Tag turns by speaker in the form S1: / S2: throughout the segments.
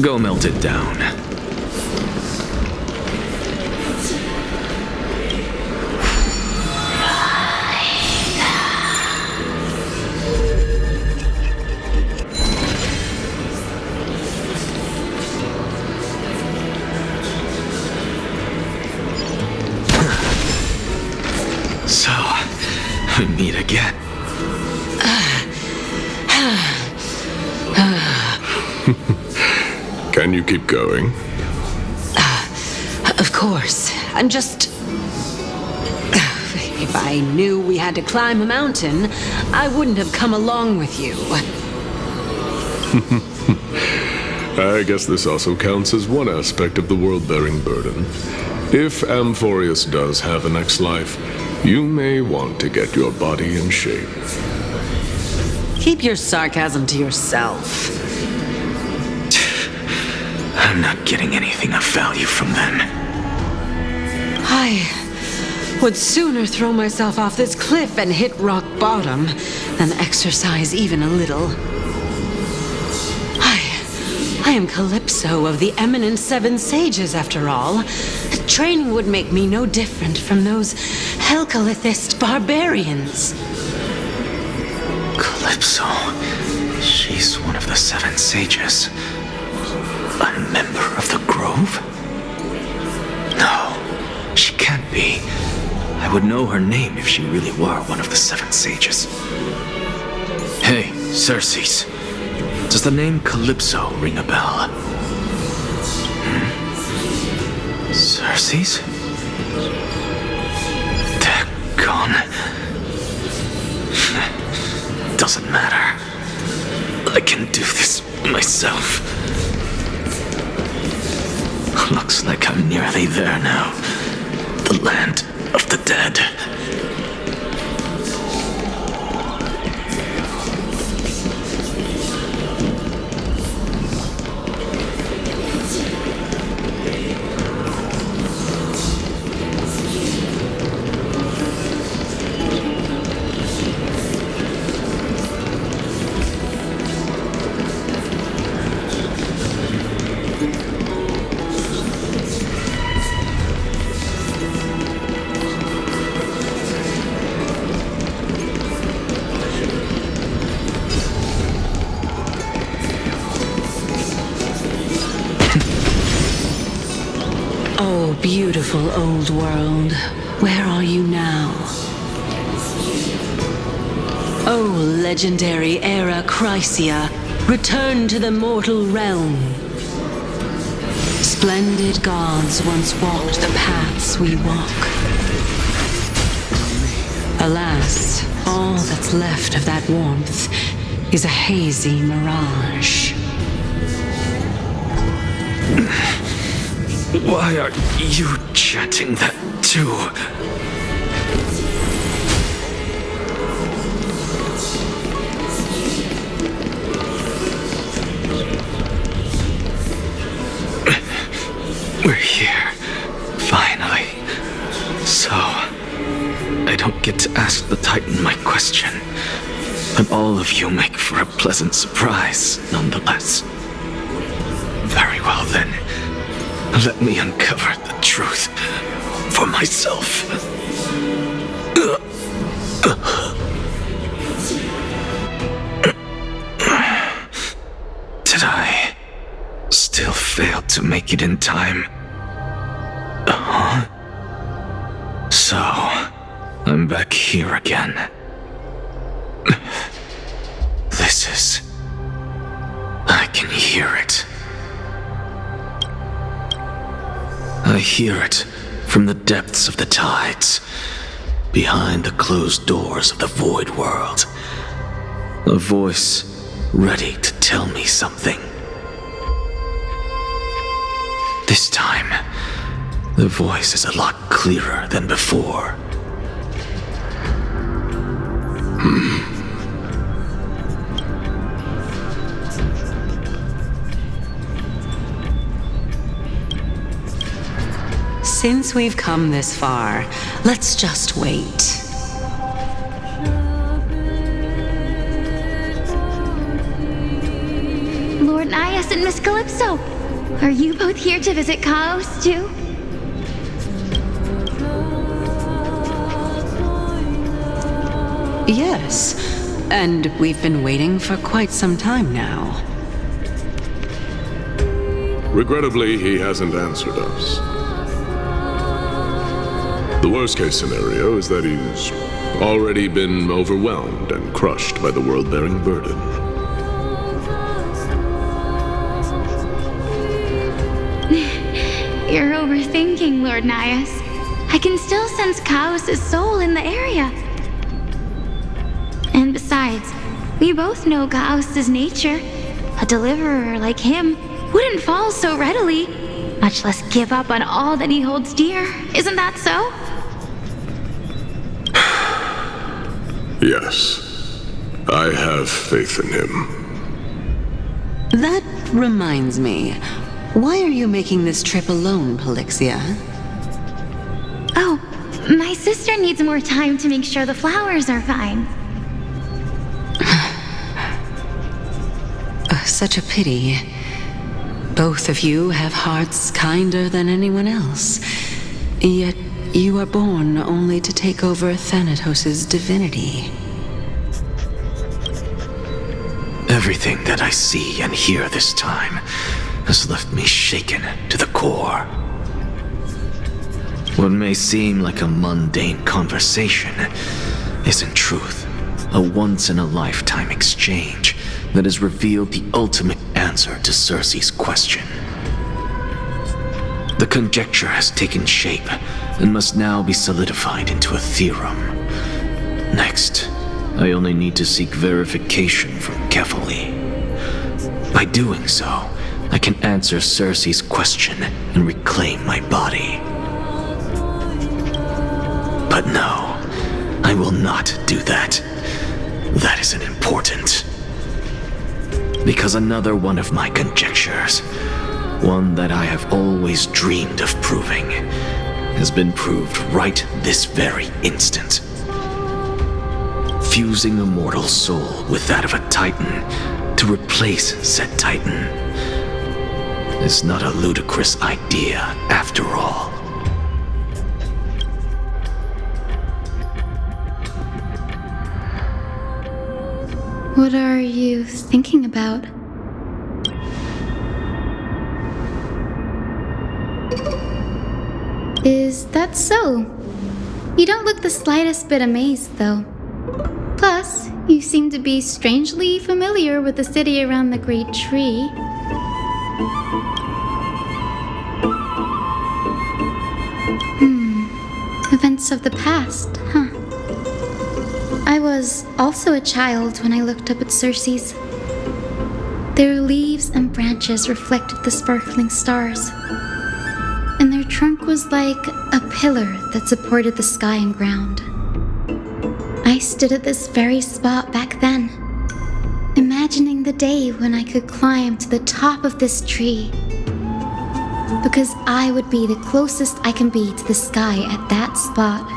S1: Go melt it down. So, we meet again.
S2: Can you keep going?
S3: Of course. I'm just... If I knew we had to climb a mountain, I wouldn't have come along with you.
S2: I guess this also counts as one aspect of the world-bearing burden. If Amphoreus does have a next life, you may want to get your body in shape.
S3: Keep your sarcasm to yourself.
S1: I'm not getting anything of value from them.
S3: I would sooner throw myself off this cliff and hit rock bottom than exercise even a little. I am Calypso of the eminent Seven Sages, after all. Training would make me no different from those Helcalithist barbarians.
S1: Calypso. She's one of the Seven Sages. A member of the Grove? No, she can't be. I would know her name if she really were one of the Seven Sages. Hey, Circes. Does the name Calypso ring a bell? Circes? They're gone. Doesn't matter. I can do this myself. Looks like I'm nearly there now. The land of the dead.
S3: Oh, beautiful old world. Where are you now? Oh, legendary era Chrysia, return to the mortal realm. Splendid gods once walked the paths we walk. Alas, all that's left of that warmth is a hazy mirage.
S1: Why are you chanting that too? We're here, finally. So, I don't get to ask the Titan my question, but all of you make for a pleasant surprise, nonetheless. Very well then. Let me uncover the truth for myself. Did I still fail to make it in time? So, I'm back here again. This is... I can hear it. I hear it from the depths of the tides, behind the closed doors of the void world. A voice ready to tell me something. This time, the voice is a lot clearer than before.
S3: Since we've come this far, let's just wait.
S4: Lord Naya, Amphoreus and Miss Calypso. Are you both here to visit Chaos, too?
S3: Yes, and we've been waiting for quite some time now.
S2: Regrettably, he hasn't answered us. The worst-case scenario is that he's already been overwhelmed and crushed by the world-bearing burden.
S4: You're overthinking, Lord Nias. I can still sense Chaos' soul in the area. And besides, we both know Chaos' nature. A deliverer like him wouldn't fall so readily, much less give up on all that he holds dear. Isn't that so?
S2: Yes, I have faith in him.
S3: That reminds me. Why are you making this trip alone, Polixia?
S4: Oh, my sister needs more time to make sure the flowers are fine.
S3: Such a pity. Both of you have hearts kinder than anyone else. Yet you are born only to take over Thanatos' divinity.
S1: Everything that I see and hear this time has left me shaken to the core. What may seem like a mundane conversation is in truth a once-in-a-lifetime exchange that has revealed the ultimate answer to Circe's question. The conjecture has taken shape and must now be solidified into a theorem. Next, I only need to seek verification from Kefali. By doing so, I can answer Circe's question and reclaim my body. But no, I will not do that. That isn't important. Because another one of my conjectures, one that I have always dreamed of proving, has been proved right this very instant. Fusing a mortal soul with that of a titan to replace said titan is not a ludicrous idea after all.
S4: What are you thinking about? Is that so? You don't look the slightest bit amazed, though. Plus, you seem to be strangely familiar with the city around the Great Tree. Events of the past, huh? I was also a child when I looked up at Circe's. Their leaves and branches reflected the sparkling stars, and their trunk was like a pillar that supported the sky and ground. I stood at this very spot back then, imagining the day when I could climb to the top of this tree, because I would be the closest I can be to the sky at that spot.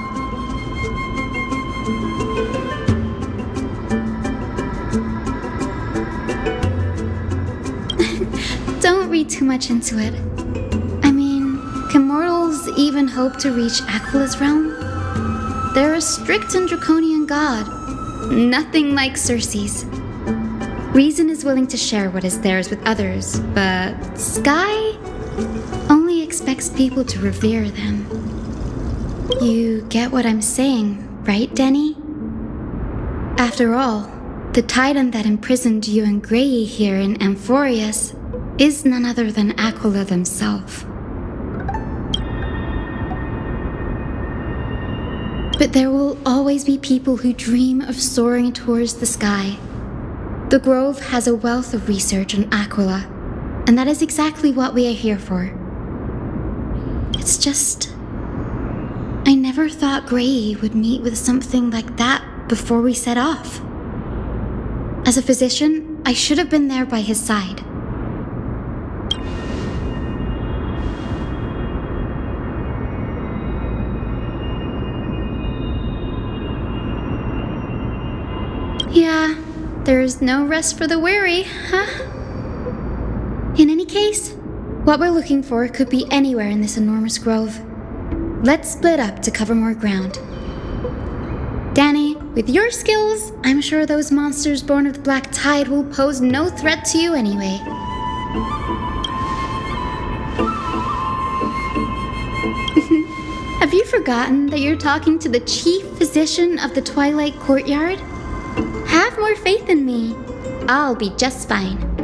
S4: Don't read too much into it. I mean, can mortals even hope to reach Aquila's realm? They're a strict and draconian god, nothing like Circe's. Reason is willing to share what is theirs with others, but Sky only expects people to revere them. You get what I'm saying, right, Denny? After all, the titan that imprisoned you and Grey here in Amphoreus is none other than Aquila themselves. But there will always be people who dream of soaring towards the sky. The Grove has a wealth of research on Aquila, and that is exactly what we are here for. It's just, I never thought Grey would meet with something like that before we set off. As a physician, I should have been there by his side. Yeah, there's no rest for the weary, huh? case, what we're looking for could be anywhere in this enormous grove. Let's split up to cover more ground. Danny, with your skills, I'm sure those monsters born of the Black Tide will pose no threat to you anyway. Have you forgotten that you're talking to the chief physician of the Twilight Courtyard? Have more faith in me. I'll be just fine.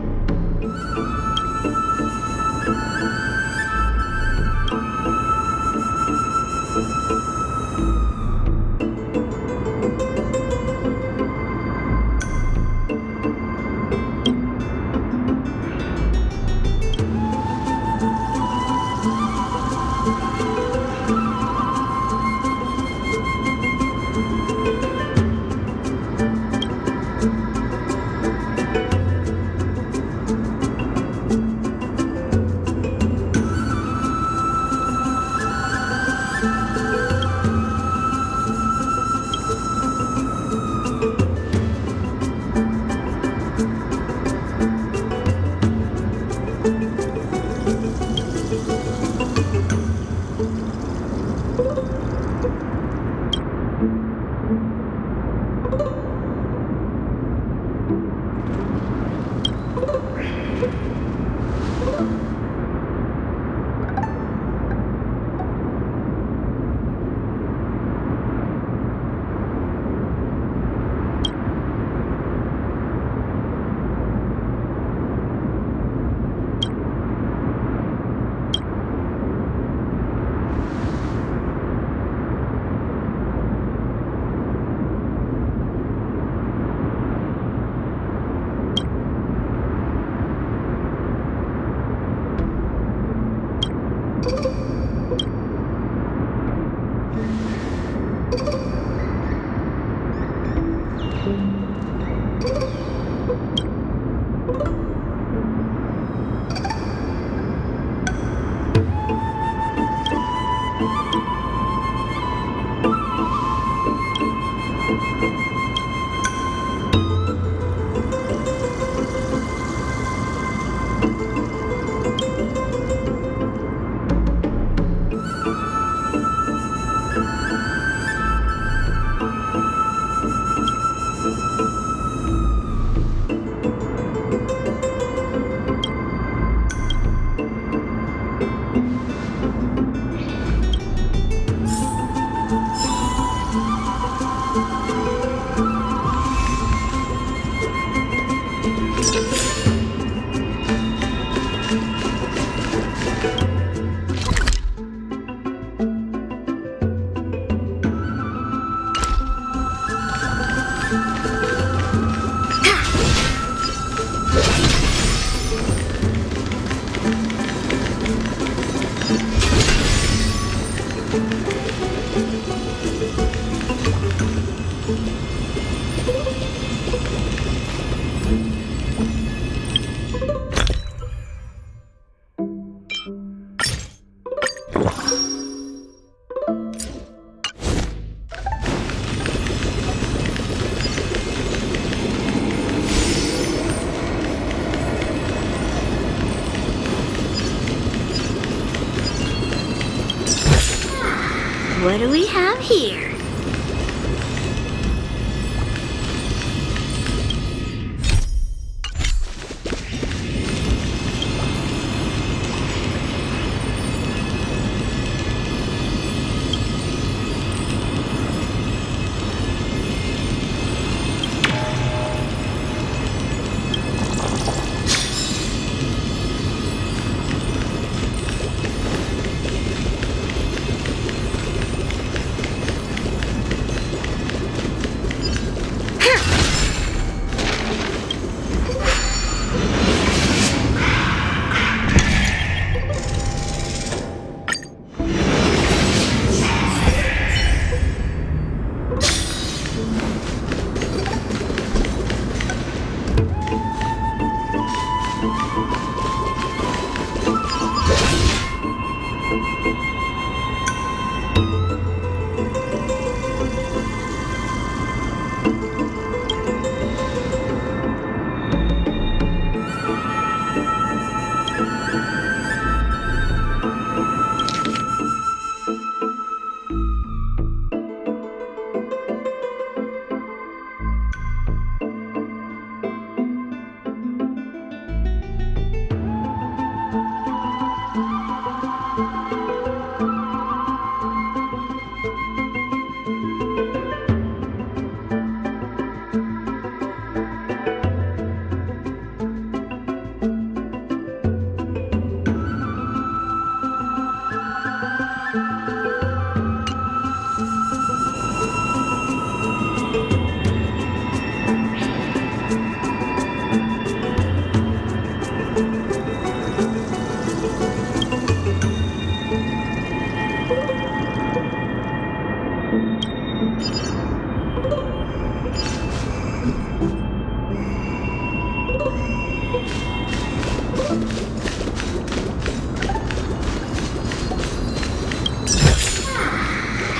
S5: What do we have here?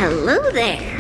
S5: Hello there.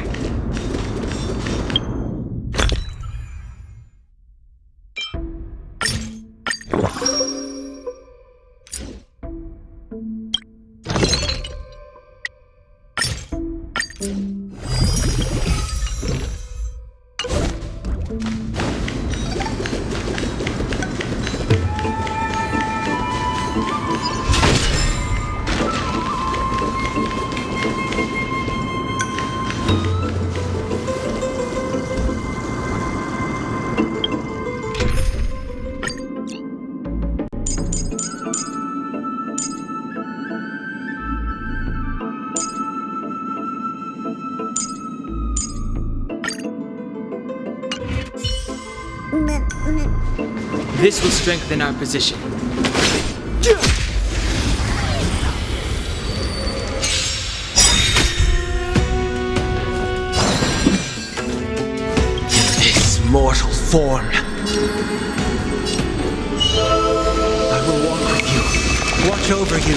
S6: This will strengthen our position. This mortal form. I will walk with you, watch over you,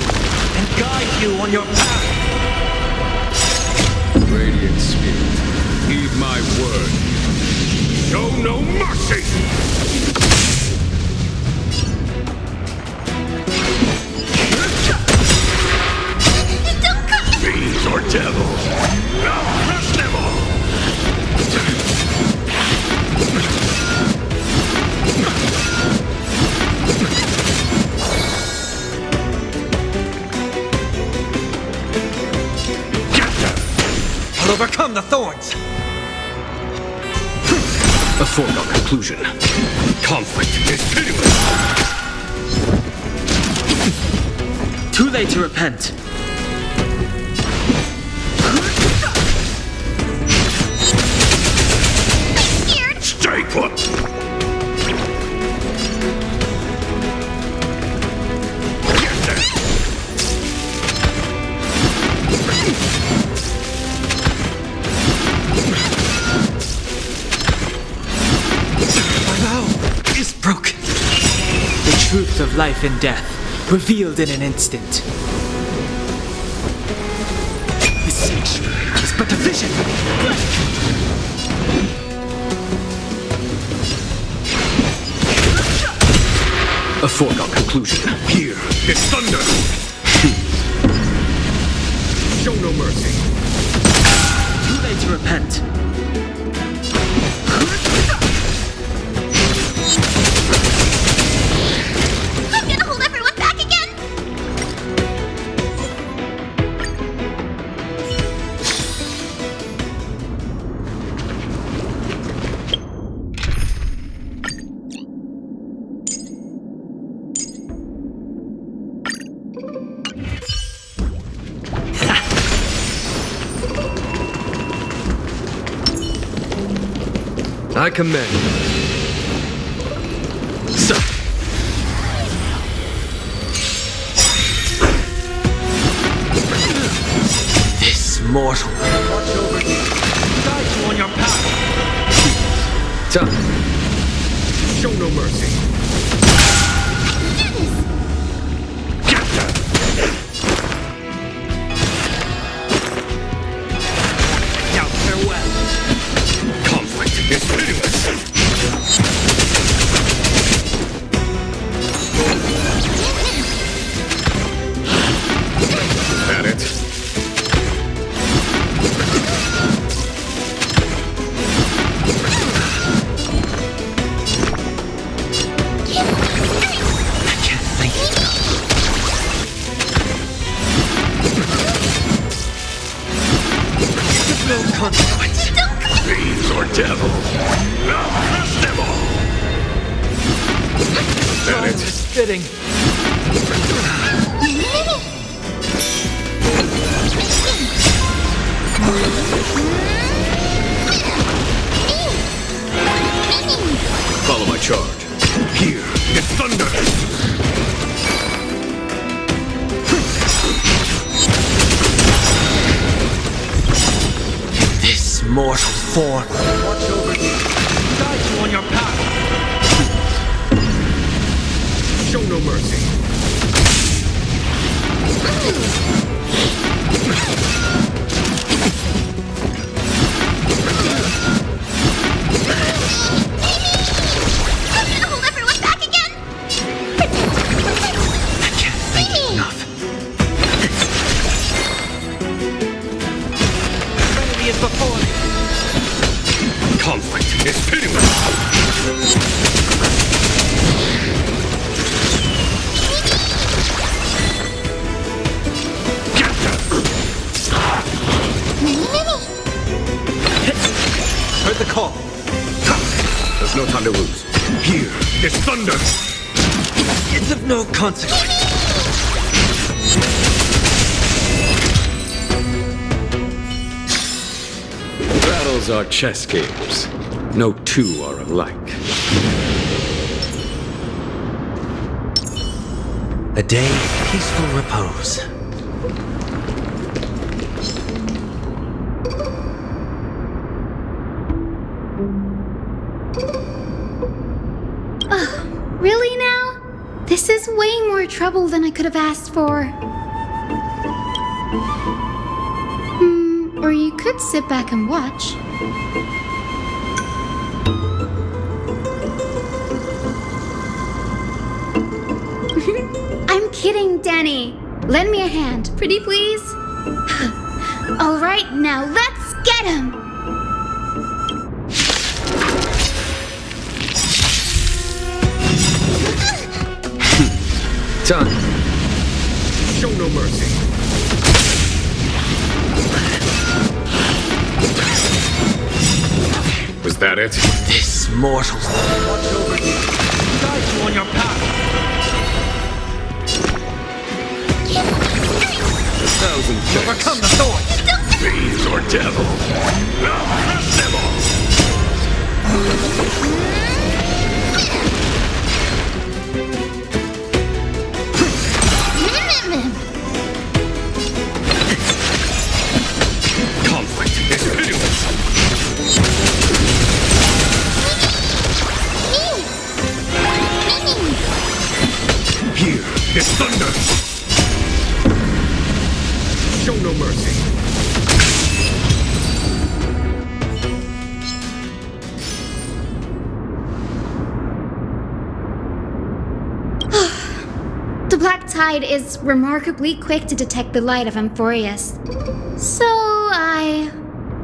S6: and guide you on your path.
S2: Radiant Spirit, heed my word. Show no mercy! Fiends or devils, I'll crush them all! Get them!
S6: I'll overcome the thorns.
S1: A foregone conclusion.
S2: Conflict is pitiless!
S6: Too late to repent.
S2: Stay put! Get them!
S6: My vow is broken. The truth of life and death, revealed in an instant. This sanctuary is but a vision.
S1: A foregone conclusion.
S2: Here is thunder! Show no mercy!
S6: Too late to repent.
S5: I'm gonna hold everyone back again!
S1: I commend you. So,
S6: This mortal will watch over you, guide you on your path.
S1: time.
S2: Show no mercy! Get them!
S6: Now farewell.
S2: Conflict is pitiless! Is that it?
S6: I can't think. There's no consequence.
S2: Fiends or devils, I'll crush them all! Is that
S6: Time
S2: it?
S6: is fitting.
S1: Follow my charge.
S2: Here is thunder!
S6: This mortal form will watch over you, guide you on your path.
S2: Show no mercy!
S7: no time to lose. Here is thunder!
S8: It's of no consequence.
S7: Battles are chess games. No two are alike.
S8: A day of peaceful repose.
S4: Really now? This is way more trouble than I could have asked for. Or you could sit back and watch. I'm kidding, Danny. Lend me a hand, pretty please. All right, now let's get him.
S7: Time. Show no mercy. Was that it?
S8: This mortal watch over you, guide you on your path.
S7: 1,000 thanks.
S8: Overcome the thorns.
S7: Fiends or devil. I'll crush them all. Conflict is pitiless. Here is thunder. Show no mercy.
S4: The Black Tide is remarkably quick to detect the light of Amphoreus. So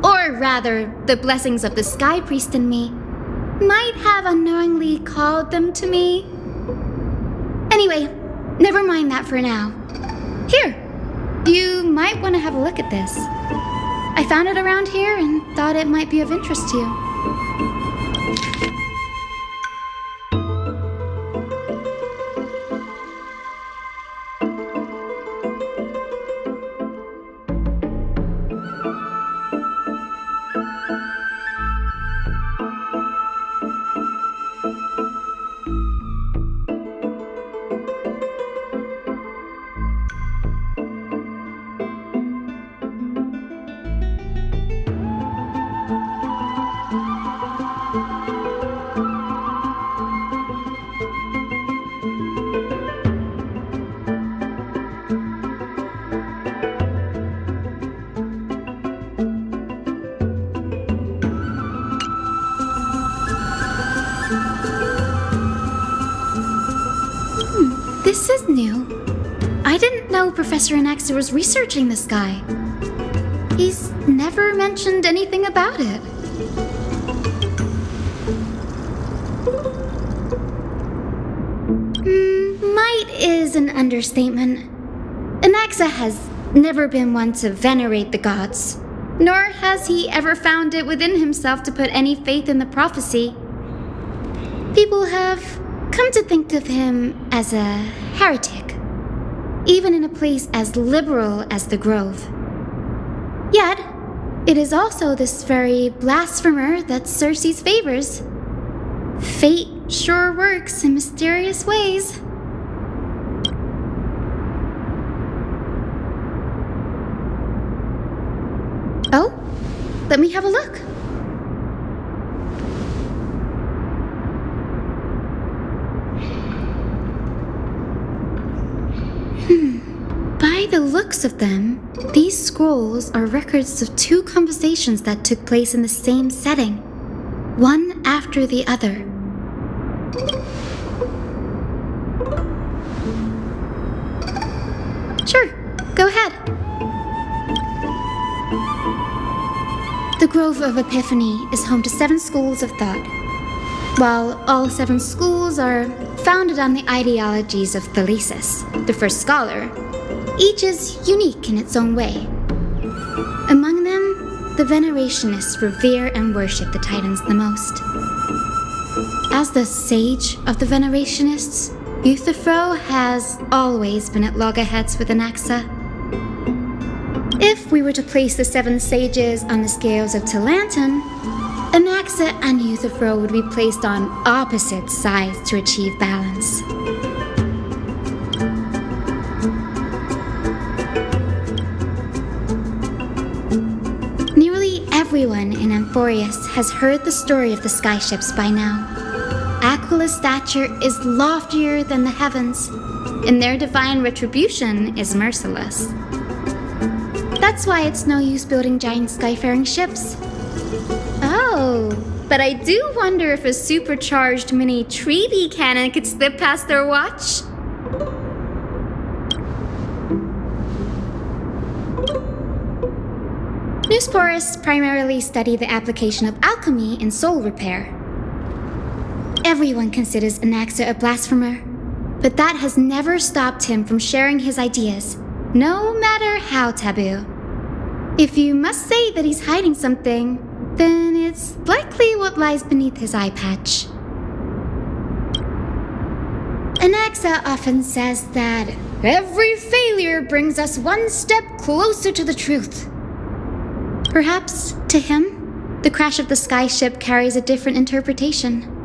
S4: or rather, the blessings of the Sky Priest in me, might have unknowingly called them to me. Anyway, never mind that for now. Here, you might want to have a look at this. I found it around here and thought it might be of interest to you. This is new. I didn't know Professor Anaxter was researching the sky. He's never mentioned anything about it. Might is an understatement. Anaxa has never been one to venerate the gods, nor has he ever found it within himself to put any faith in the prophecy. People have come to think of him as a heretic, even in a place as liberal as the Grove. Yet, it is also this very blasphemer that Circe's favors. Fate sure works in mysterious ways. Oh, let me have a look. By the looks of them, these scrolls are records of two conversations that took place in the same setting, one after the other. Sure, go ahead. The Grove of Epiphany is home to 7 schools of thought. While all 7 schools are founded on the ideologies of Thalesis, the first scholar, each is unique in its own way. Among them, the Venerationists revere and worship the Titans the most. As the sage of the Venerationists, Euthyphro has always been at loggerheads with Anaxa. If we were to place the 7 sages on the scales of Talanton, Anaxa and Euthyphro would be placed on opposite sides to achieve balance. Nearly everyone in Amphoreus has heard the story of the skyships by now. Aquila's stature is loftier than the heavens, and their divine retribution is merciless. That's why it's no use building giant skyfaring ships. Oh, but I do wonder if a supercharged mini Treaty cannon could slip past their watch. Newsporus primarily studied the application of alchemy in soul repair. Everyone considers Anaxa a blasphemer, but that has never stopped him from sharing his ideas, no matter how taboo. If you must say that he's hiding something, then it's likely what lies beneath his eye patch. Anaxa often says that every failure brings us one step closer to the truth. Perhaps, to him, the crash of the skyship carries a different interpretation.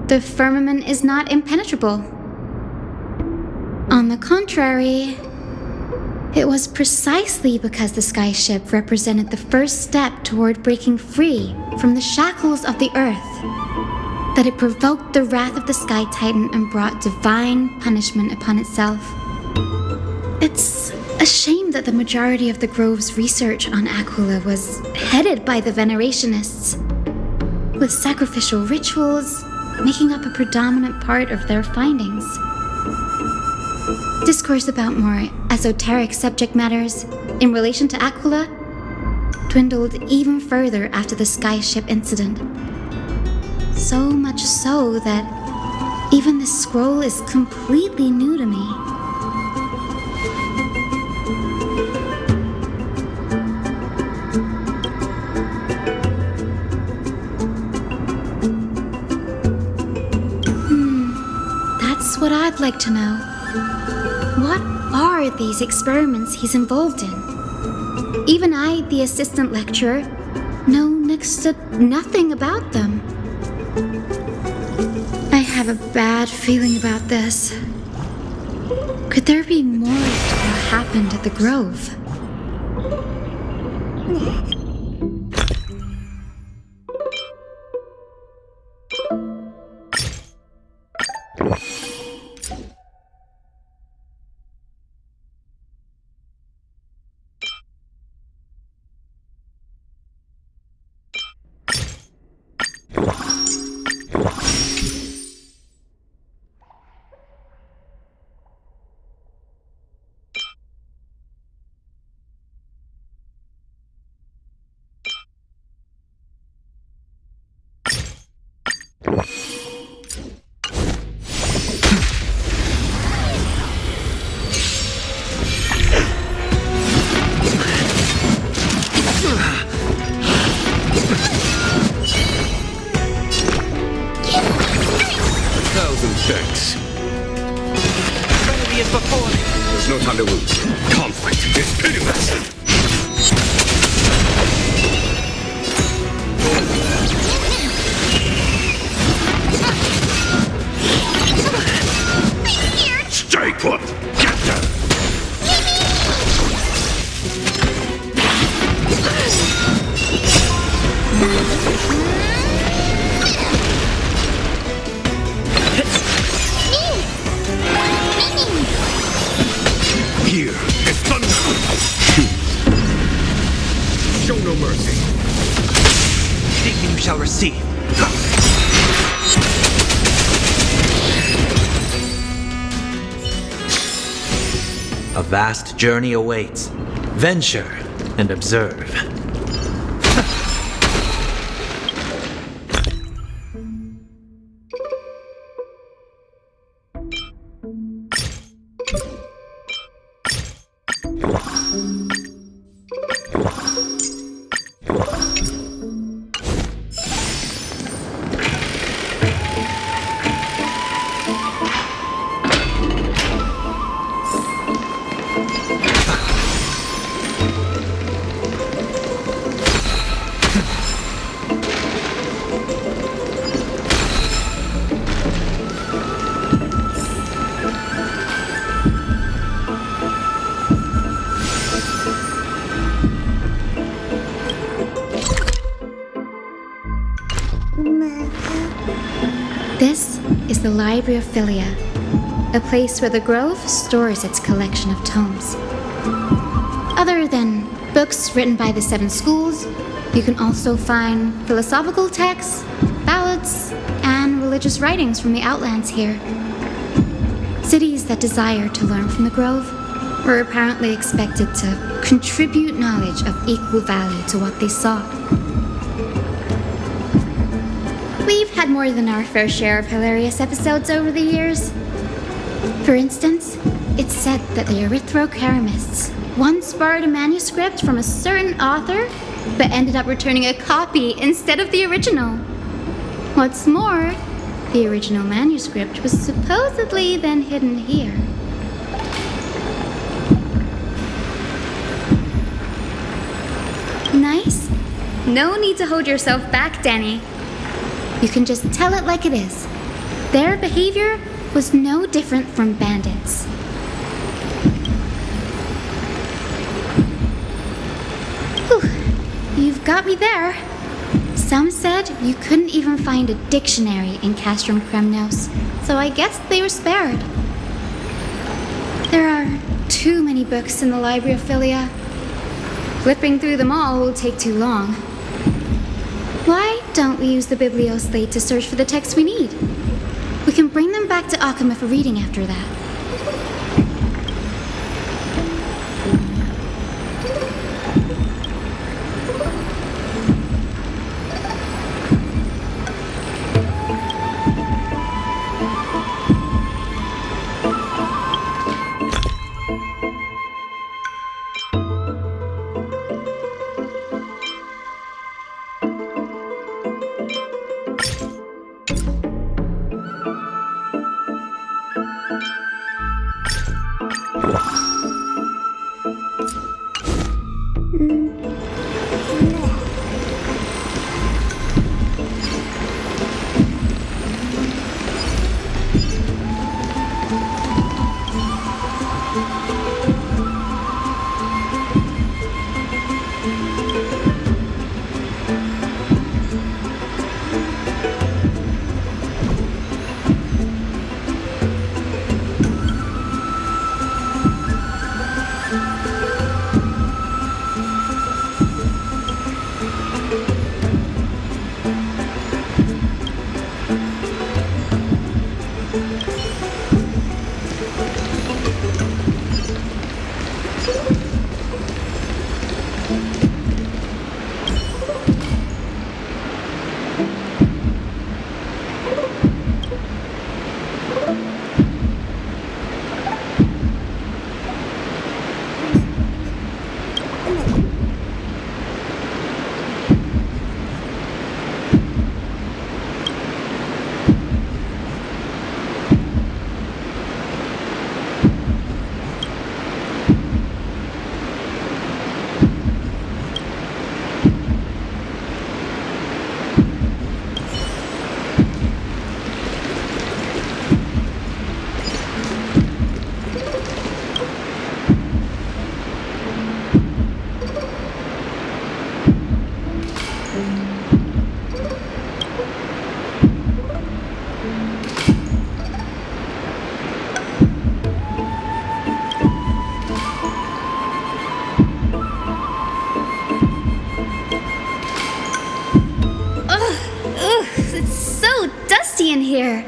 S4: The firmament is not impenetrable. On the contrary, it was precisely because the skyship represented the first step toward breaking free from the shackles of the earth that it provoked the wrath of the Sky Titan and brought divine punishment upon itself. It's a shame that the majority of the Grove's research on Aquila was headed by the Venerationists, with sacrificial rituals making up a predominant part of their findings. Discourse about more esoteric subject matters in relation to Aquila dwindled even further after the skyship incident. So much so that even this scroll is completely new to me. That's what I'd like to know. What are these experiments he's involved in? Even I, the assistant lecturer, know next to nothing about them. I have a bad feeling about this. Could there be more to what happened at the Grove?
S7: Thanks.
S8: Trinity is before me.
S7: There's no time to lose. Conflict is pitiless. Stay put. Get them. Here is thunder. Show no mercy.
S8: Seek and you shall receive. A vast journey awaits. Venture and observe.
S4: is the Library, a place where the Grove stores its collection of tomes. Other than books written by the 7 schools, you can also find philosophical texts, ballads, and religious writings from the Outlands here. Cities that desire to learn from the Grove were apparently expected to contribute knowledge of equal value to what they sought. We've had more than our fair share of hilarious episodes over the years. For instance, it's said that the Erythrocheramists once borrowed a manuscript from a certain author, but ended up returning a copy instead of the original. What's more, the original manuscript was supposedly then hidden here. Nice? No need to hold yourself back, Danny. You can just tell it like it is. Their behavior was no different from bandits. Whew, you've got me there. Some said you couldn't even find a dictionary in Castrum Kremnos, so I guess they were spared. There are too many books in the Library. Flipping through them all will take too long. Why don't we use the Biblioslate to search for the texts we need? We can bring them back to Akama for reading after that. In here.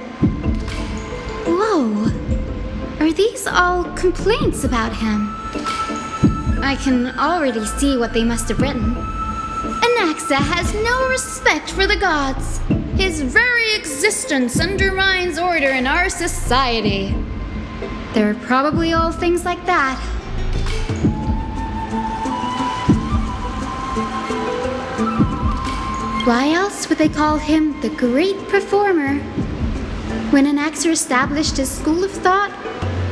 S4: Whoa. Are these all complaints about him? I can already see what they must have written. Anaxa has no respect for the gods. His very existence undermines order in our society. They're probably all things like that. Why else would they call him the Great Performer? When Anaxer established his school of thought,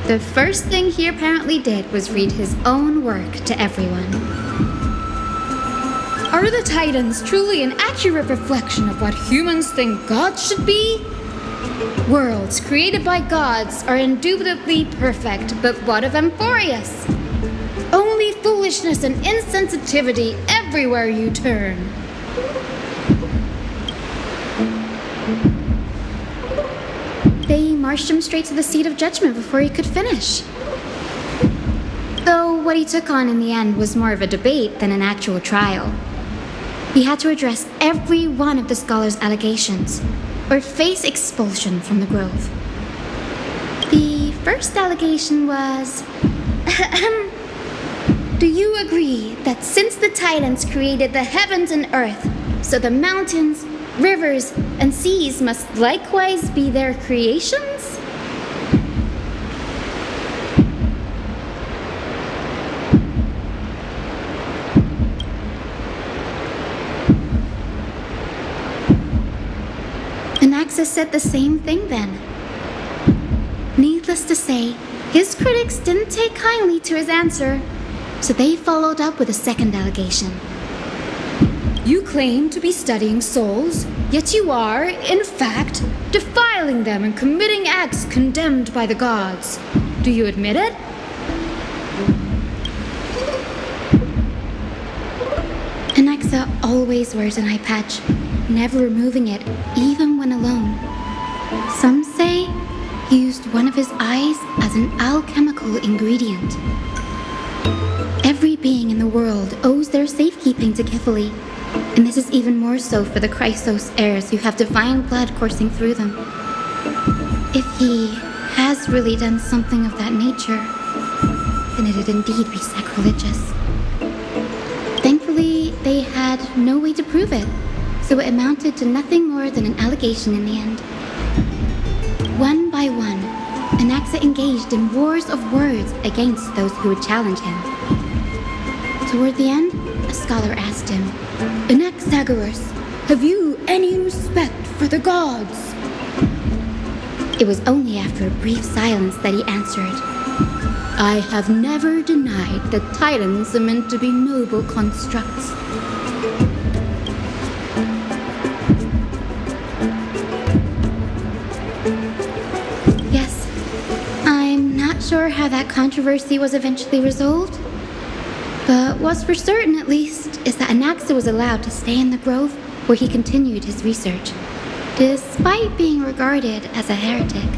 S4: the first thing he apparently did was read his own work to everyone. Are the Titans truly an accurate reflection of what humans think gods should be? Worlds created by gods are indubitably perfect, but what of Amphoreus? Only foolishness and insensitivity everywhere you turn. They marched him straight to the seat of judgment before he could finish. Though what he took on in the end was more of a debate than an actual trial. He had to address every one of the scholar's allegations, or face expulsion from the Grove. The first allegation was... Do you agree that since the Titans created the heavens and earth, so the mountains, rivers, and seas must likewise be their creations? Anaxis said the same thing then. Needless to say, his critics didn't take kindly to his answer, so they followed up with a second allegation. You claim to be studying souls, yet you are, in fact, defiling them and committing acts condemned by the gods. Do you admit it? Anaxa always wears an eye patch, never removing it, even when alone. Some say he used one of his eyes as an alchemical ingredient. Every being in the world owes their safekeeping to Kifili, and this is even more so for the Chrysos heirs who have divine blood coursing through them. If he has really done something of that nature, then it'd indeed be sacrilegious. Thankfully, they had no way to prove it, so it amounted to nothing more than an allegation in the end. One by one, Anaxa engaged in wars of words against those who would challenge him. Toward the end, a scholar asked him, Anaxagoras, have you any respect for the gods? It was only after a brief silence that he answered, I have never denied that Titans are meant to be noble constructs. Yes, I'm not sure how that controversy was eventually resolved, but what's for certain at least is that Anaxa was allowed to stay in the Grove where he continued his research, despite being regarded as a heretic.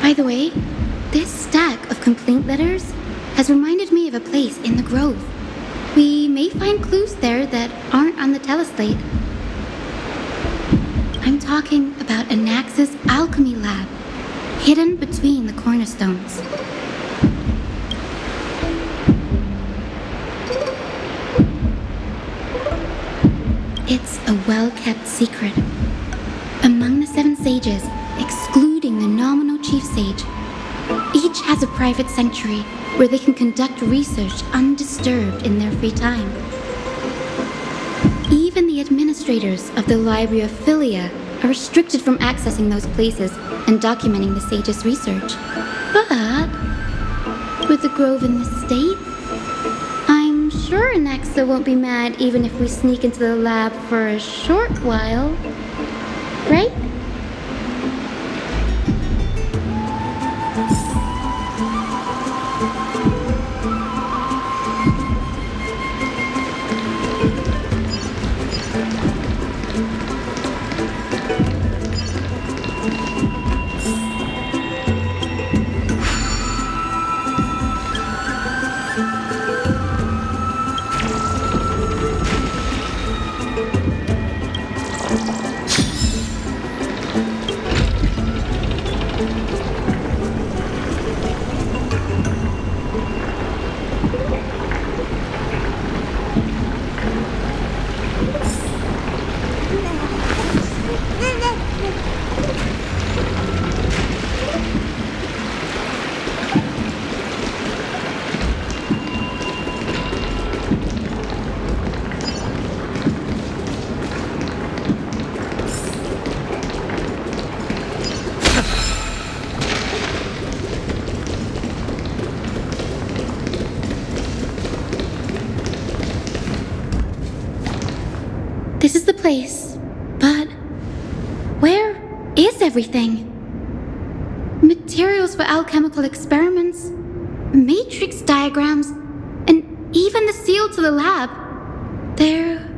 S4: By the way, this stack of complaint letters has reminded me of a place in the Grove. We may find clues there that aren't on the teleslate. I'm talking about Anaxa's alchemy lab, hidden between the cornerstones. It's a well-kept secret. Among the 7 sages, excluding the nominal chief sage, each has a private sanctuary where they can conduct research undisturbed in their free time. Even the administrators of the Library of Philia are restricted from accessing those places and documenting the sage's research. But with the Grove in this state, I'm sure Anaxa won't be mad even if we sneak into the lab for a short while, right? This is the place, but where is everything? Materials for alchemical experiments, matrix diagrams, and even the seal to the lab. They're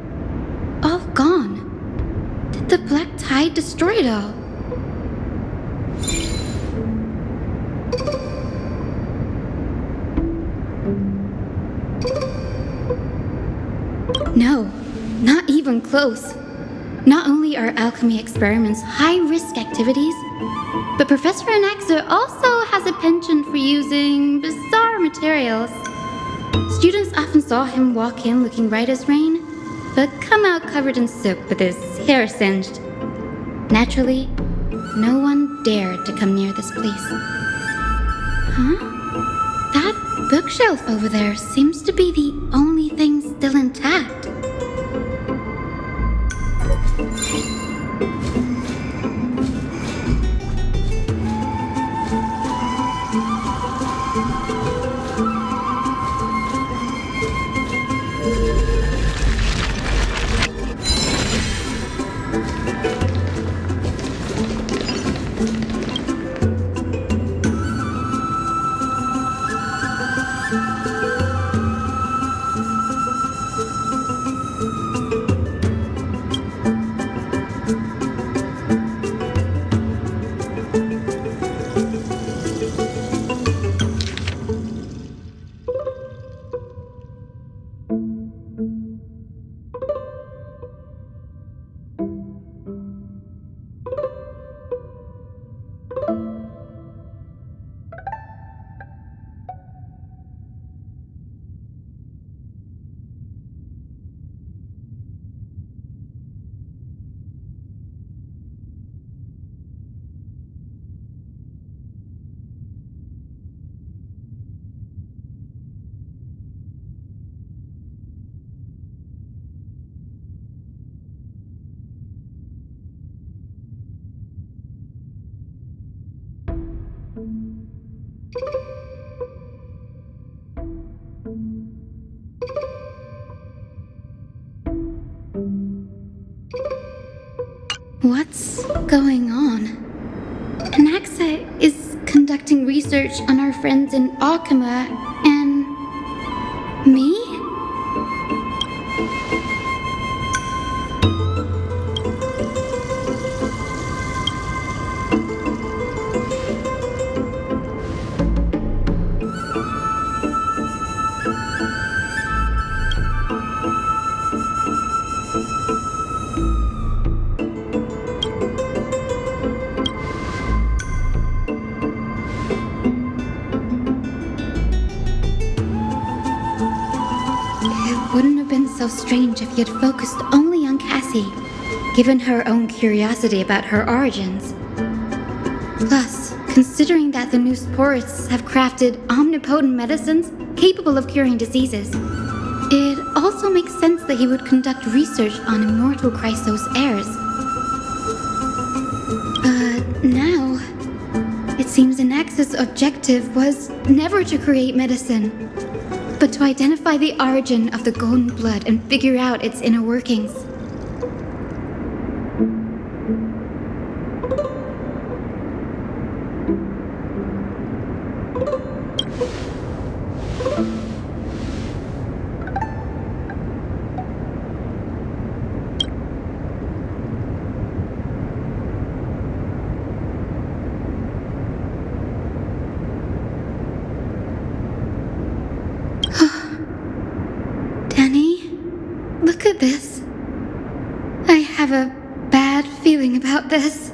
S4: all gone. Did the black tide destroy it all? No, not even close. Not only are alchemy experiments high-risk activities, but Professor Anaxa also has a penchant for using bizarre materials. Students often saw him walk in looking right as rain, but come out covered in soot with his hair singed. Naturally, no one dared to come near this place. Huh? That bookshelf over there seems to be the only thing still intact. What's going on? Anaxa is conducting research on our friends in Akama and me? Wouldn't have been so strange if he had focused only on Cassie, given her own curiosity about her origins. Plus, considering that the new sporists have crafted omnipotent medicines capable of curing diseases, it also makes sense that he would conduct research on immortal Chrysos heirs. But now, it seems Anaxa's objective was never to create medicine, but to identify the origin of the golden blood and figure out its inner workings. Look at this. I have a bad feeling about this.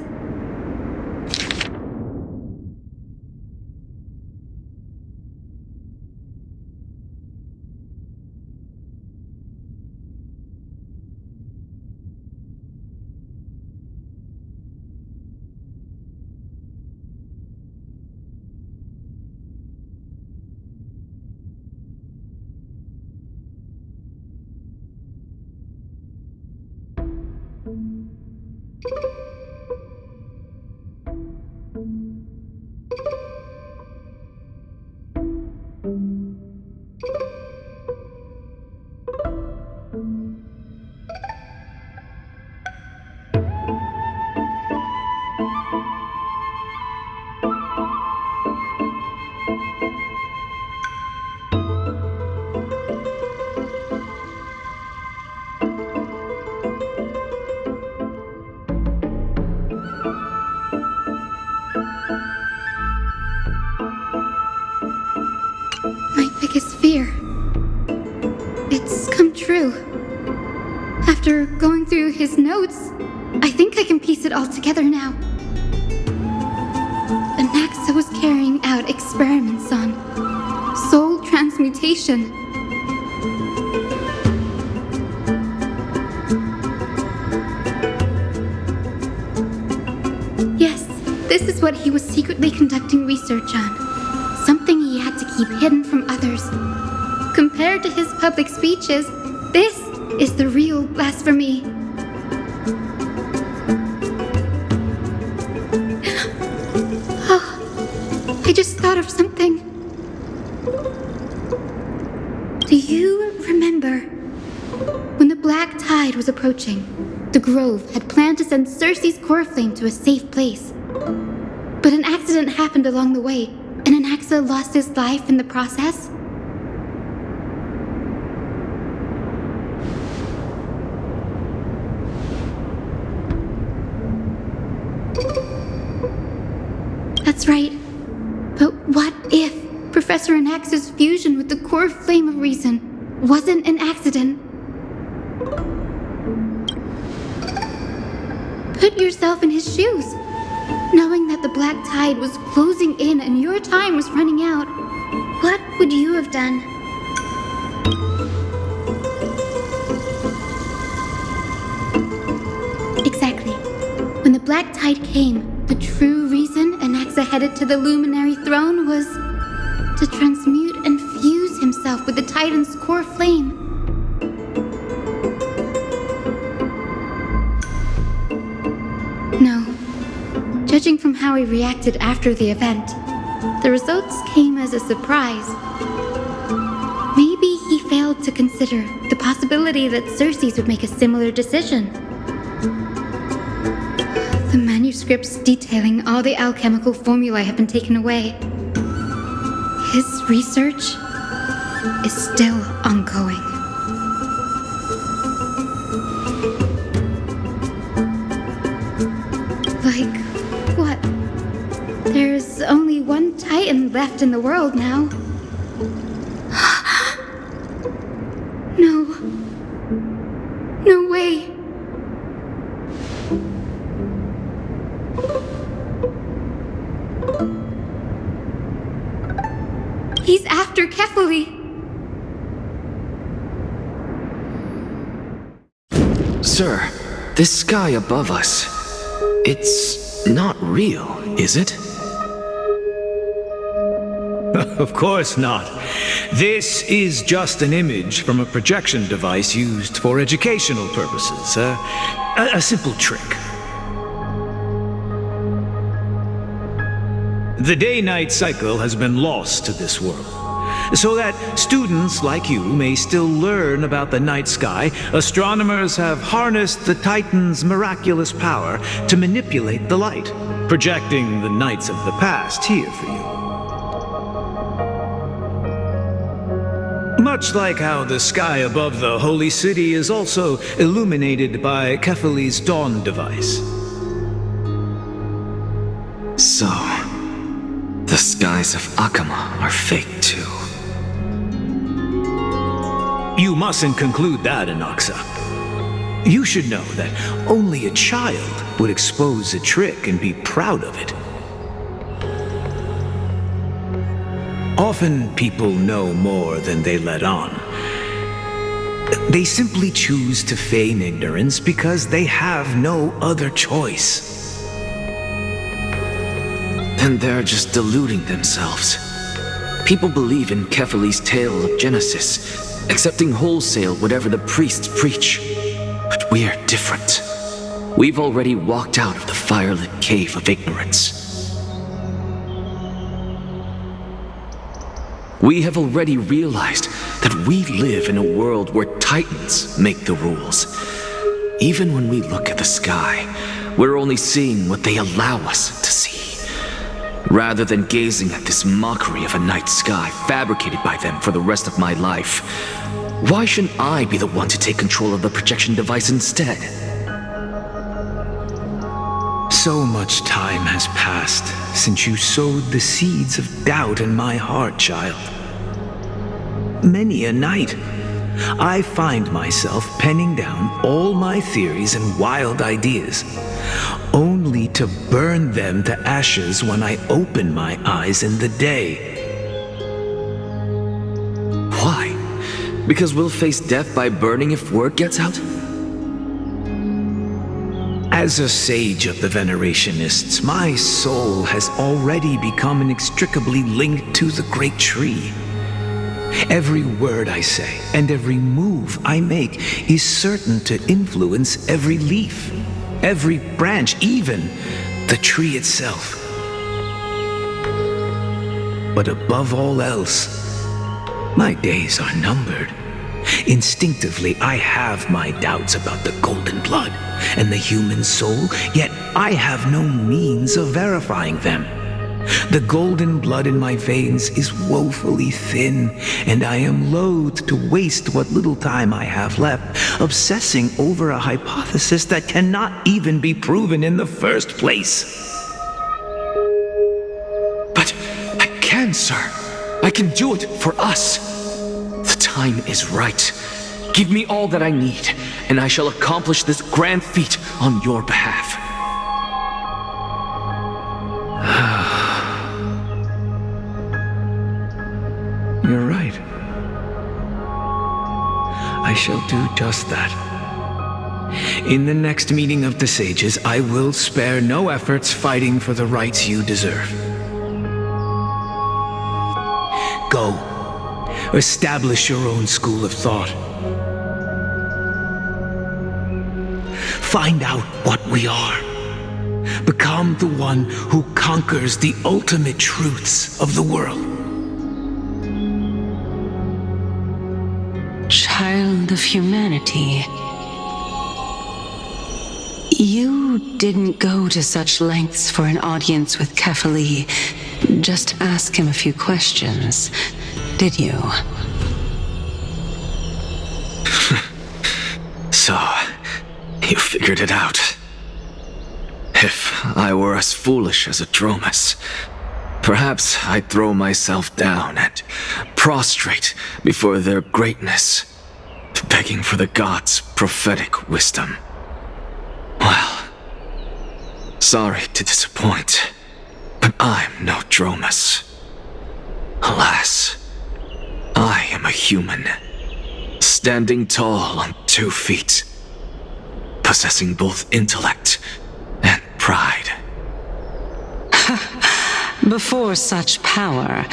S4: After going through his notes, I think I can piece it all together now. Anaxa was carrying out experiments on soul transmutation. Yes, this is what he was secretly conducting research on. Something he had to keep hidden from others. Compared to his public speeches, this is the real blasphemy. Oh, I just thought of something. Do you remember when the black tide was approaching? The Grove had planned to send Cersei's core flame to a safe place. But an accident happened along the way, and Anaxa lost his life in the process? That's right. But what if Professor Anaxa's fusion with the core flame of reason wasn't an accident? Put yourself in his shoes. Knowing that the black tide was closing in and your time was running out, what would you have done? Exactly. When the black tide came, the true reason Anaxa headed to the Luminary Throne was to transmute and fuse himself with the Titan's core flame. No. Judging from how he reacted after the event, the results came as a surprise. Maybe he failed to consider the possibility that Cersei's would make a similar decision. The manuscripts detailing all the alchemical formulae have been taken away. His research is still ongoing. Like, what? There's only one Titan left in the world now. No. No way. He's after Kefali.
S1: Sir, this sky above us, it's not real, is it?
S8: Of course not. This is just an image from a projection device used for educational purposes. A simple trick. The day-night cycle has been lost to this world, so that students like you may still learn about the night sky. Astronomers have harnessed the Titan's miraculous power to manipulate the light, projecting the nights of the past here for you. Much like how the sky above the Holy City is also illuminated by Kefali's dawn device.
S1: So, the skies of Akama are fake too.
S8: You mustn't conclude that, Anaxa. You should know that only a child would expose a trick and be proud of it. Often people know more than they let on. They simply choose to feign ignorance because they have no other choice.
S1: Then they're just deluding themselves. People believe in Kefali's tale of Genesis, accepting wholesale whatever the priests preach. But we're different. We've already walked out of the firelit cave of ignorance. We have already realized that we live in a world where Titans make the rules. Even when we look at the sky, we're only seeing what they allow us to see. Rather than gazing at this mockery of a night sky fabricated by them for the rest of my life, why shouldn't I be the one to take control of the projection device instead?
S8: So much time has passed since you sowed the seeds of doubt in my heart, child. Many a night, I find myself penning down all my theories and wild ideas, only to burn them to ashes when I open my eyes in the day.
S1: Why? Because we'll face death by burning if word gets out?
S8: As a sage of the Venerationists, my soul has already become inextricably linked to the great tree. Every word I say and every move I make is certain to influence every leaf, every branch, even the tree itself. But above all else, my days are numbered. Instinctively, I have my doubts about the golden blood and the human soul, yet I have no means of verifying them. The golden blood in my veins is woefully thin, and I am loath to waste what little time I have left obsessing over a hypothesis that cannot even be proven in the first place.
S1: But I can, sir. I can do it for us. The time is right. Give me all that I need, and I shall accomplish this grand feat on your behalf.
S8: You're right. I shall do just that. In the next meeting of the sages, I will spare no efforts fighting for the rights you deserve. Go. Establish your own school of thought. Find out what we are. Become the one who conquers the ultimate truths of the world.
S3: Child of humanity. You didn't go to such lengths for an audience with Kefali. Just ask him a few questions, did you?
S1: So, you figured it out. If I were as foolish as a Dromus, perhaps I'd throw myself down and prostrate before their greatness, begging for the gods' prophetic wisdom. Well, sorry to disappoint, but I'm no Dromus. Alas, I am a human, standing tall on 2 feet, possessing both intellect and pride.
S3: Before such power,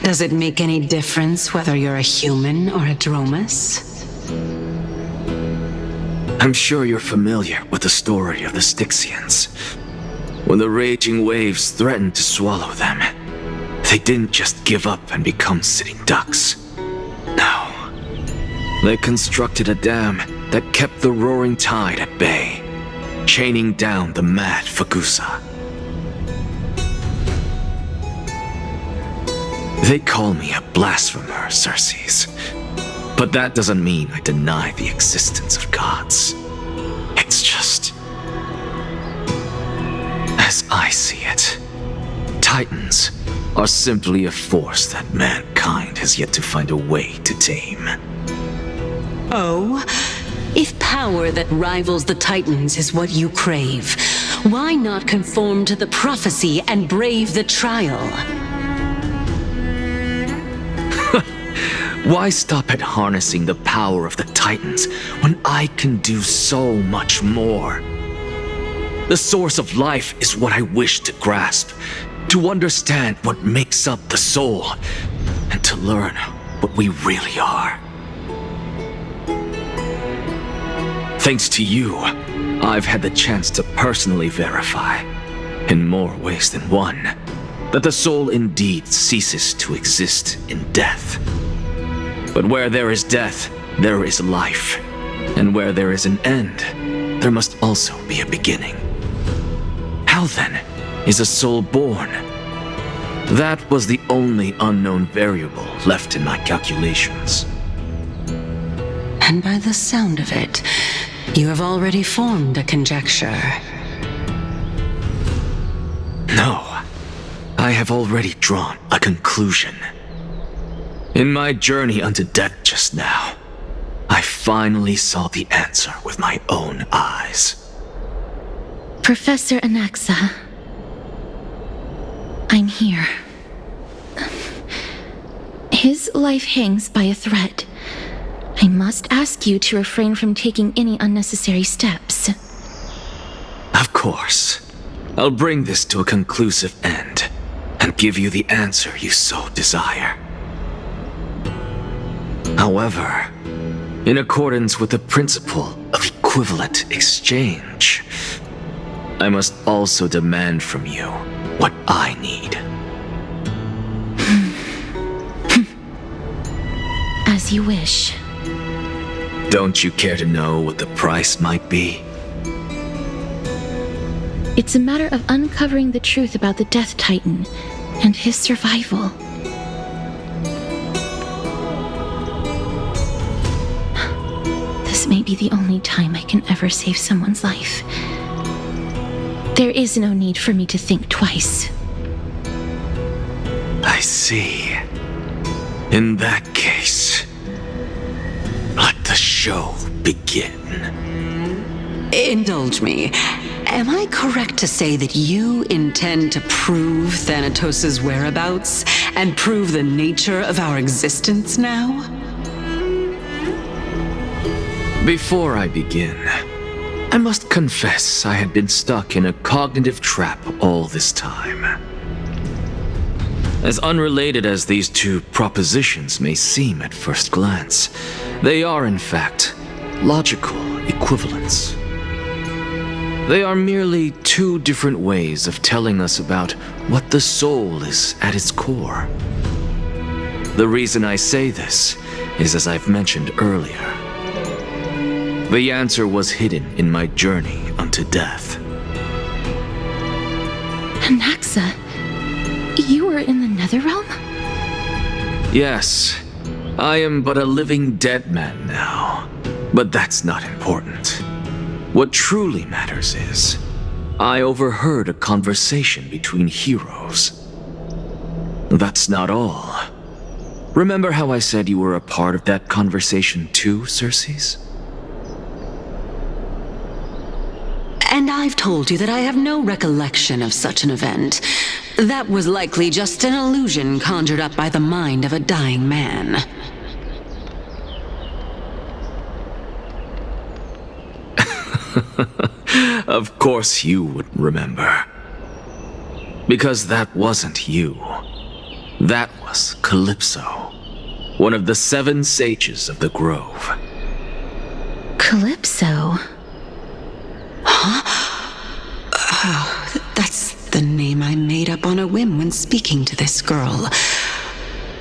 S3: does it make any difference whether you're a human or a Dromus?
S1: I'm sure you're familiar with the story of the Styxians. When the raging waves threatened to swallow them, they didn't just give up and become sitting ducks. No. They constructed a dam that kept the roaring tide at bay, chaining down the mad Fagusa. They call me a blasphemer, Circes. But that doesn't mean I deny the existence of gods. It's just... as I see it, Titans are simply a force that mankind has yet to find a way to tame.
S3: Oh? If power that rivals the Titans is what you crave, why not conform to the prophecy and brave the trial?
S1: Why stop at harnessing the power of the Titans when I can do so much more? The source of life is what I wish to grasp, to understand what makes up the soul, and to learn what we really are. Thanks to you, I've had the chance to personally verify, in more ways than one, that the soul indeed ceases to exist in death. But where there is death, there is life. And where there is an end, there must also be a beginning. How then is a soul born? That was the only unknown variable left in my calculations.
S3: And by the sound of it, you have already formed a conjecture.
S1: No, I have already drawn a conclusion. In my journey unto death just now, finally saw the answer with my own eyes.
S4: Professor Anaxa, I'm here. His life hangs by a thread. I must ask you to refrain from taking any unnecessary steps.
S1: Of course. I'll bring this to a conclusive end and give you the answer you so desire. However, in accordance with the principle of equivalent exchange, I must also demand from you what I need.
S4: As you wish.
S1: Don't you care to know what the price might be?
S4: It's a matter of uncovering the truth about the Death Titan and his survival. This may be the only time I can ever save someone's life. There is no need for me to think twice.
S1: I see. In that case, let the show begin.
S3: Indulge me. Am I correct to say that you intend to prove Thanatos' whereabouts and prove the nature of our existence now?
S1: Before I begin, I must confess I had been stuck in a cognitive trap all this time. As unrelated as these two propositions may seem at first glance, they are in fact logical equivalents. They are merely two different ways of telling us about what the soul is at its core. The reason I say this is, as I've mentioned earlier, the answer was hidden in my journey unto death.
S4: Anaxa, you were in the Netherrealm?
S1: Yes, I am but a living dead man now, but that's not important. What truly matters is, I overheard a conversation between heroes. That's not all. Remember how I said you were a part of that conversation too, Circes?
S3: And I've told you that I have no recollection of such an event. That was likely just an illusion conjured up by the mind of a dying man.
S1: Of course you would remember. Because that wasn't you. That was Calypso, one of the 7 sages of the Grove.
S4: Calypso?
S3: Oh, that's the name I made up on a whim when speaking to this girl.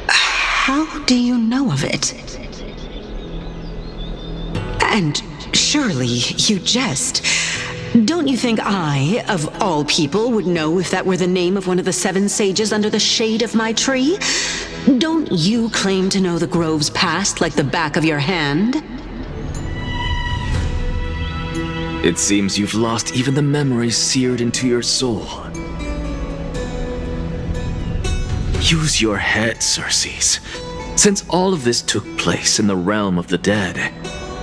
S3: How do you know of it? And surely you jest. Don't you think I, of all people, would know if that were the name of one of the 7 sages under the shade of my tree? Don't you claim to know the Grove's past like the back of your hand?
S1: It seems you've lost even the memories seared into your soul. Use your head, Circes. Since all of this took place in the realm of the dead,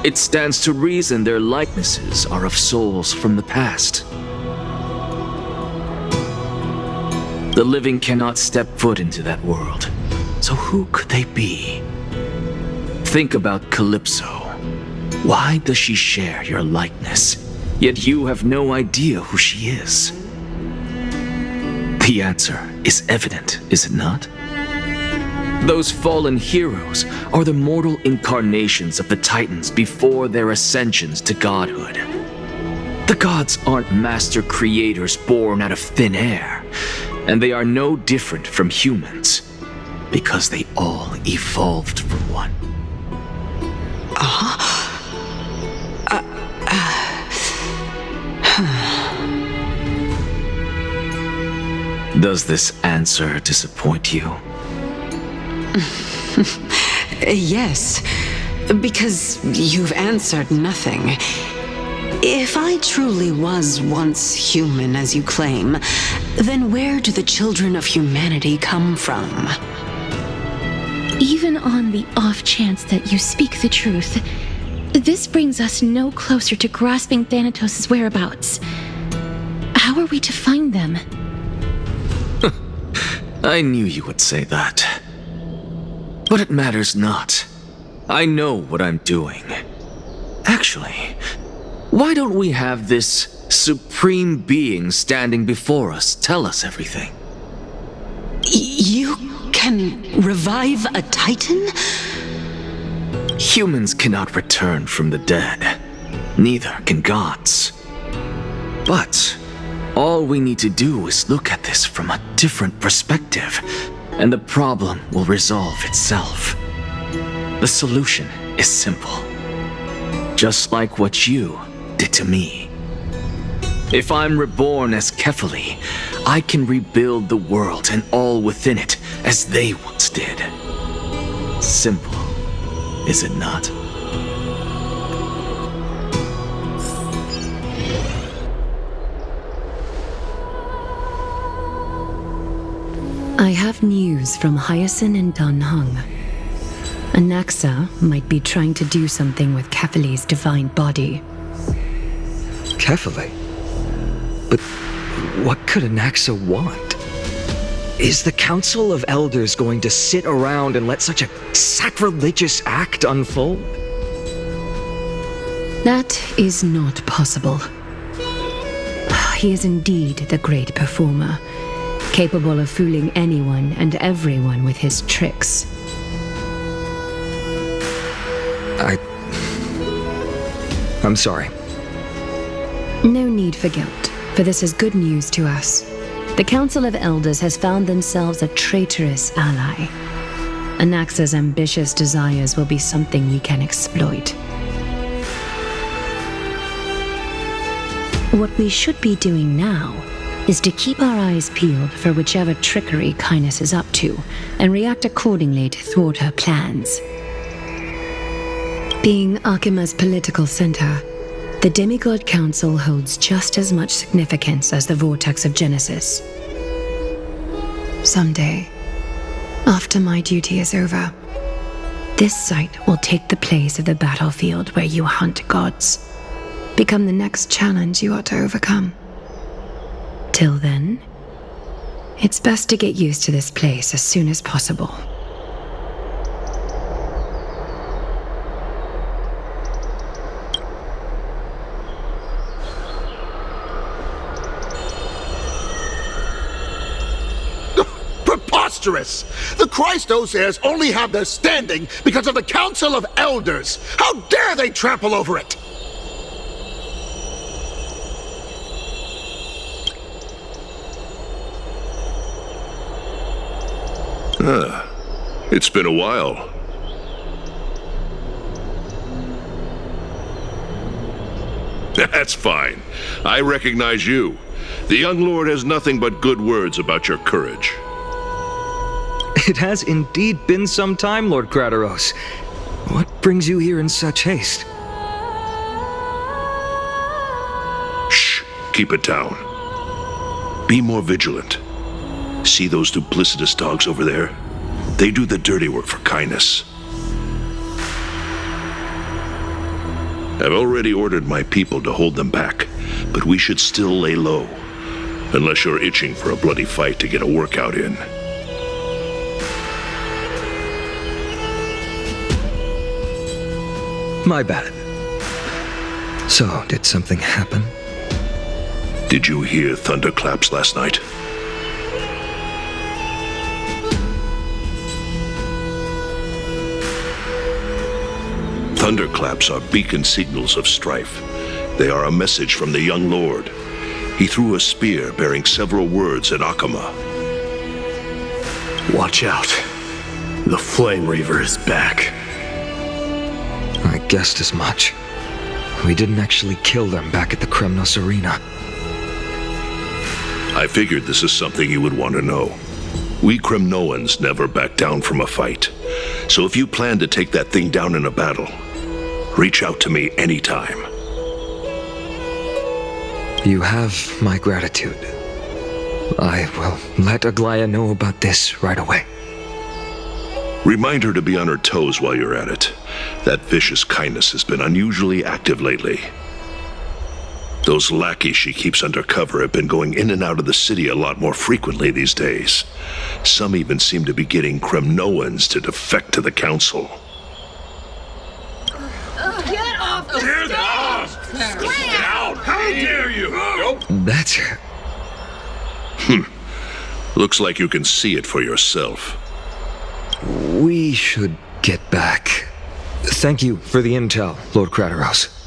S1: it stands to reason their likenesses are of souls from the past. The living cannot step foot into that world, so who could they be? Think about Calypso. Why does she share your likeness, yet you have no idea who she is? The answer is evident, is it not? Those fallen heroes are the mortal incarnations of the Titans before their ascensions to godhood. The gods aren't master creators born out of thin air, and they are no different from humans, because they all evolved from one. Does this answer disappoint you?
S3: Yes, because you've answered nothing. If I truly was once human, as you claim, then where do the children of humanity come from?
S4: Even on the off chance that you speak the truth,
S9: This brings us no closer to grasping Thanatos' whereabouts. How are we to find them?
S1: I knew you would say that. But it matters not. I know what I'm doing. Actually, why don't we have this supreme being standing before us tell us everything?
S3: You can revive a Titan?
S1: Humans cannot return from the dead. Neither can gods. But all we need to do is look at this from a different perspective, and the problem will resolve itself. The solution is simple. Just like what you did to me. If I'm reborn as Kefali, I can rebuild the world and all within it as they once did. Simple, is it not?
S10: I have news from Hyacinth and Danheng. Anaxa might be trying to do something with Kefali's divine body.
S11: Kefali? But what could Anaxa want? Is the Council of Elders going to sit around and let such a sacrilegious act unfold?
S10: That is not possible. He is indeed the great performer, capable of fooling anyone and everyone with his tricks.
S11: I'm sorry.
S10: No need for guilt, for this is good news to us. The Council of Elders has found themselves a traitorous ally. Anaxa's ambitious desires will be something we can exploit. What we should be doing now is to keep our eyes peeled for whichever trickery Kainis is up to, and react accordingly to thwart her plans. Being Akima's political center, the Demigod Council holds just as much significance as the Vortex of Genesis. Someday, after my duty is over, this site will take the place of the battlefield where you hunt gods, become the next challenge you ought to overcome. Till then, it's best to get used to this place as soon as possible.
S12: Preposterous! The Christos heirs only have their standing because of the Council of Elders! How dare they trample over it!
S2: It's been a while. That's fine. I recognize you. The young lord has nothing but good words about your courage.
S11: It has indeed been some time, Lord Krateros. What brings you here in such haste?
S2: Shh, keep it down. Be more vigilant. See those duplicitous dogs over there? They do the dirty work for Kainis. I've already ordered my people to hold them back, but we should still lay low. Unless you're itching for a bloody fight to get a workout in.
S11: My bad. So, did something happen?
S2: Did you hear thunderclaps last night? Thunderclaps are beacon signals of strife. They are a message from the young lord. He threw a spear bearing several words at Akama.
S13: Watch out. The Flame Reaver is back.
S11: I guessed as much. We didn't actually kill them back at the Kremnos Arena.
S2: I figured this is something you would want to know. We Kremnoans never back down from a fight. So if you plan to take that thing down in a battle, reach out to me anytime.
S11: You have my gratitude. I will let Aglaya know about this right away.
S14: Remind her to be on her toes while you're at it. That vicious kindness has been unusually active lately. Those lackeys she keeps under cover have been going in and out of the city a lot more frequently these days. Some even seem to be getting Kremnoans to defect to the council.
S5: Get off the
S13: Get off! Get out! How dare you!
S11: That's her.
S14: Looks like you can see it for yourself.
S11: We should get back. Thank you for the intel, Lord Crateros.